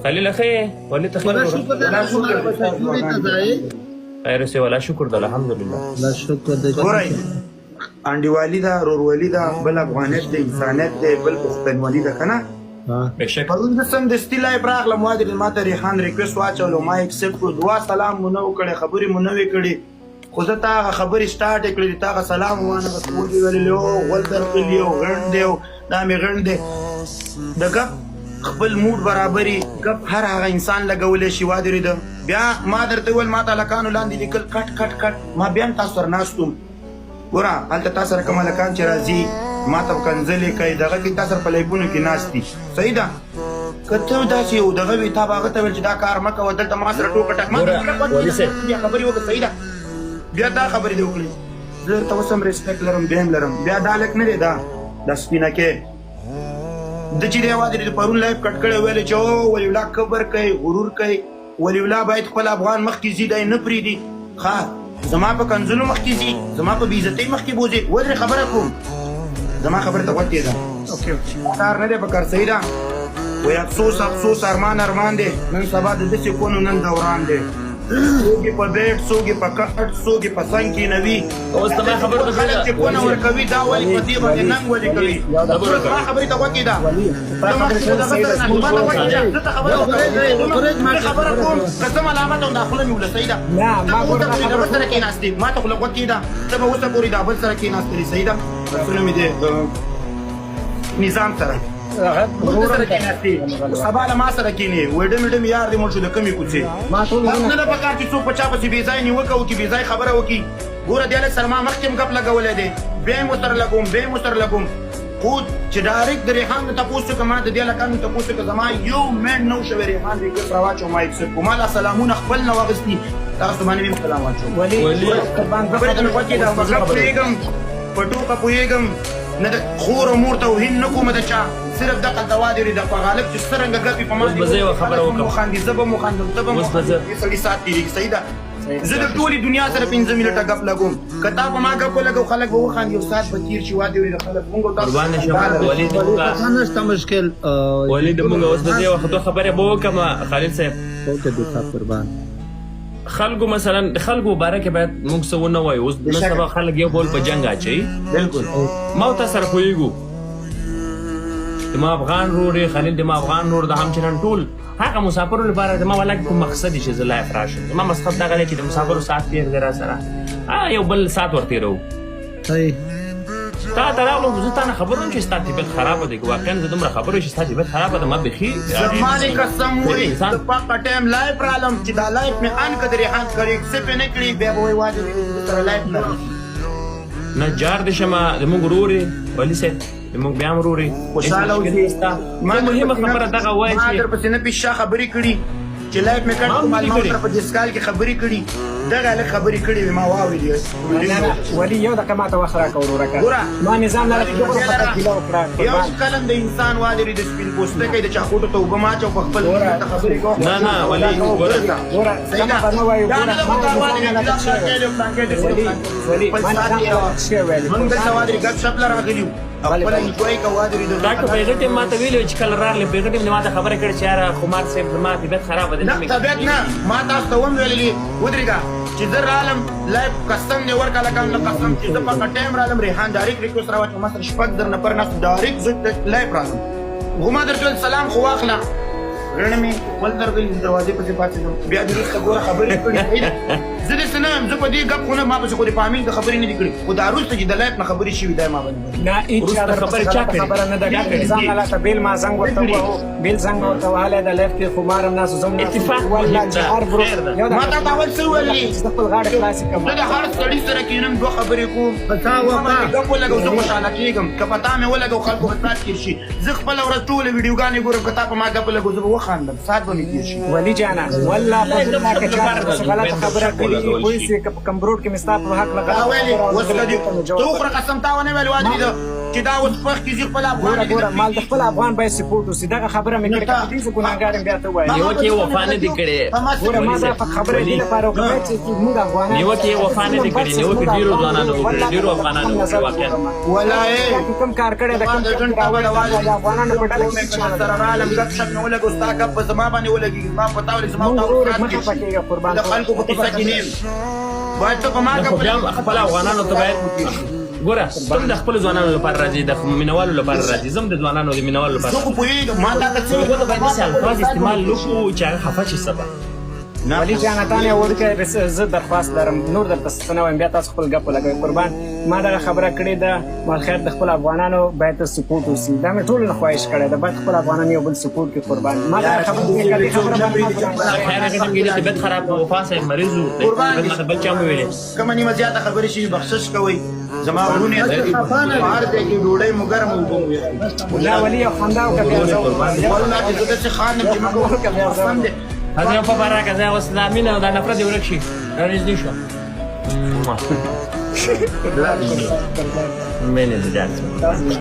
خلیل خیر ولی ته ولا خیر شکر دې الله شکر ته ځای خیر سه ولا شکر د الحمدلله لا شکر دې ګورئ انډیوالي ده رورولي ده بل افغانیت ده انسانیت ده بل پښتونولي ده که نه بشک پرون زه سمدستي لایف راغلم وادي ماته ریحان ریکویسټ واچولو ما اکسپټ کړو دعا سلام مو نه وکړې خبرې مو نه وې کړې خو زه تا هغه خبرې سټارټ یې کړې تا هغه سلام وانه بس مور دې ویلې او غول درغلي او غڼ دی او دا مې غڼ دی د ګپ خپل موډ برابري ګپ هر هغه انسان لګولی شي وادي ده بیا ما درته وویل ما ته هلکانو لاندې لیکل کټ کټ کټ ما بیا هم تاسو سره ناست وم ګوره هلته تا سره کوم هلکان چې راځي ما ته کنځلې کوي دغه کې تا سره په لایفونو کې ناست دي صحیح ده که ته داسې یو دغه وي تا به هغه ته ویل چې دا کار مه کوه دلته ما سره ټوکه ټک بیا خبرې وکړه صحیح ده بیا دا خبرې دې وکړې زه درته اوس هم ریسپیکټ لرم بیا هم لرم بیا دا هلک نه دی دا سپینه کې د چې دی یوازې د پرون لایف کټ کړی ویلې چې او ولي الله کبر کوي غرور کوي ولي الله باید خپل افغان مخکې ځي دی نه پرېږدي ښه زما په کنځلو مخکې ځي زما په بېعزتۍ مخکې بوځي ولې خبره کوم زما خبره ته غوږ کېږده کار نه دی په کار صحیح ده وایي افسوس افسوس ارمان ارمان دی نن سبا د داسې کونو نن دوران دی څوک یې په بیټ څوک یې په کټ څوک یې په څنګ کېنوي اوس ته ما خبره ته خلک چې کونه ورکوي دا ولې په دې باندې ننګ ولې کوي زما خبرې ته غوږ کېږده خبره کوم که څه ملامت هم دا خوله مې وله صحیح ده بل سره کېناستې ما ته خوله غوږ کېږده ته به اوسه پورې دا بل سره کېناستلې صحیح ده بسونه مې دی نظام سره سبا له ما سره کېنې وډم وډم یار دې مړ شو د کمې کوڅې نه ده پکار چې څوک په چا پسې بې ځای نیوکه وکړي بې ځای خبره وکړي ګوره دې هلک سره ما مخکې هم ګپ لګولی دی بیا یې ورسره لګوم بیا یې ورسره لګوم خو چې ډایرکټ د ریحان نه تپوس وکړه ما د دې هلکانو تپوس وکړه زما یو منټ نه و شوی ریحان ریکویسټ راواچوم ما اکسپټ کړو ما لا سلامونه خپل نه واخېستي تاسو باندې مې سلام واچوم خبرې ته مې غوږ کېږده په ګپ پوهېږم په ټوکه پوهېږم نه د خور او مور توهین نه کومه د چا صرف دغه دوا دی د په غالب چې څرنګه ګپې په ما اوس به زه یوه خبره وکړم وخاندي زه به م وخاندم ته به م وخاندې سړي ساعت تېرېږي صحیح ده زه د ټولې دنیا سره 15 منټه ګپ لګوم که تا په ما ګپ ولګو خلک به وخاندي یو ساعت به تېر شي وادې ورې د خلک مونږ قربان شم ولي د مونږ نشته مشکل ولي د مونږ اوس به زه یوه خبره به وکړم خالد صاحب اوکې دوستا قربان خلکو مثلا د خلکو باره کې باید موږ څه ونه وایو اوس نن سبا خلک یو بول په جنګ اچوي بالکل ما ورته سره پوهېږو د ما افغان رورې خلیل د ما افغان رور د همچنان ټول هغه مسافرو لپاره د ما ولاکې کوم مقصد چې زه لایف راشم زما مقصد دغه دی چې د مسافرو ساعت تېر دی را سره یو بل ساعت ورتېرو صحیح تا ته راغلم زه تا نه خبر وم چې ستا طبیعت خرابه دی واقعا زه دومره خبر وم چې ستا طبیعت خرابه ده ما بیخي زما دې قسم وایي زه پاکه ټایم لایف رالم چې دا لایف مې ان که د ریحان کړي اکسپټ یې نه کړي بیا به وایي واجب سره لایف نه نه جار دې شمه زموږ ورور یې ولي صاحب زموږ بیا هم ورور یې خوشحاله اوسې ما مهمه خبره دغه وایي ما چې درپسې نه پیشا خبرې کړي چې لایف مې کړ ما سره په دسکال کې خبرې کړي دغه هلک خبرې کړي وې ما واورېدې ولي یو دقیقه ما ته وخت راکړه وروره ګوره ما نظام لره چې دومره پته ګیله وکړه یو قلم د انسان والري د سپین پوستکی د چاخوټو ته اوبه ماچو په خپل خبرې کوم نه نه ولي ګوره ګوره څنګه به نه وایو ګوره موږ دلته وادري ګپ شپ له راغلي خپل انجوای کا وادري د ډاکټر پیغټ ما ته ویلو چې کله راغلی پیغټ مې ما ته خبره کړې چې یاره خمار صاحب زما طبیعت خرابه ده نه طبیعت نه ما تاسو ته هم ویلي ودرېږه چې زه رالم لایف قسم دې ورکړه لکه نه قسم چې زه پکه ټایم رالم ریحان ډایرکټ ریکویسټ راواچوم ما سره شپږ در نفر ناست ډایرکټ زه لایف رالم خو ما درته ویل سلام خو واخله رڼه مې ول درغلي دروازې پسې پاڅېدم بیا دې وروسته ګوره خبرې کړي زه داسې نه یم زه په دې ګپ خو نه ما پسې خو د فامیل د خبرې نه دي کړي خو دا وروسته چې د لایف نه خبرې شوي دی ما باندې نه هېچا خبره چا کړې خبره نه ده ډاکټر نظام نه لاته بیل ما زنګ ورته ووهو بیل زنګ ورته وهلی د لایف کې خو ما هم ناسو زه اتفاق ما ته تا اول څه وویلي زه خپل غاړه خلاصې کړم زه د هر سړي سره کښېنم دوه خبرې کوم ګپ ولګو زه خوشحاله کېږم که په تا مې ولګو خلکو به ساعت تېر شي زه خپله ورځ ټولې ویډیوګانې ګورم که تا په ما ګپ ولګو زه به وخاندم ساعت به مې تېر شي ولي جانا والله په دنیا کې چا غلطه خبره کړې پوه شي که په کم روډ کې مې ستا په حق تا ویلې اوس که دې ته وخوره قسم تا ونه ویل واجب ده چې دا اوس پخ کیږي خپل افغان ګوره ګوره مال د خپل افغان باید سپورټ وسي دغه خبره مې کړې که په دې زه ګناهګار یم بیا ته ووایه نیوکې وفا نه دي کړې ګوره ما دا خبره دې لپاره وکړه چې موږ افغانان نیوکې وفا نه دي کړې نیوکې ډېرو ځوانانو وکړې ډېرو افغانانو وکړې واقعا ولای کوم کار کړی د کوم د افغانانو په ډله کې چې سره عالم غب شپ نه ولګو ستا کپ په زما باندې ولګي زما پتا ولې زما موږ تاسو ورور مخه پکېږه قربان د خلکو په کیسه کې نیم باید ته ما خو بیا هم خپل افغانانو ته باید ګوره تم د خپل ځوانانو لپاره راځي د مینوالو لپاره راځي زم د ځوانانو د مینوالو لپاره زه خو پوهېږم ما دا څه هغه باید داسې الفاظ استعمال وکړو چې هغه خفه شي سبا ولي جانه تا نه ورکه زه درخواست لرم نور درته څه نه وایم بیا تاسو خپل ګپ ولګوئ قربان ما دغه خبره کړې ده مال خیر د خپل افغانانو باید سپورټ وسي دا مې ټول خواهش کړی ده باید خپل افغانان یو بل سپورټ کړي قربان ما دغه خبره کړې خبره خیر هغه ټیم کې د طبیعت خراب او وفا صاحب مریض وو د طبیعت بل چا مو ویلې کومه نیمه زیاته خبرې شي بخشش کوئ زما ورونه بهر دی کې ډوډۍ مو ګرم وبو لا ولي او خندا او کبه والله چې زه چې خان چې موږ قسم دې هغه په برکه زه اوس د امین او د نفرت ورک شي راځي شو مینه دې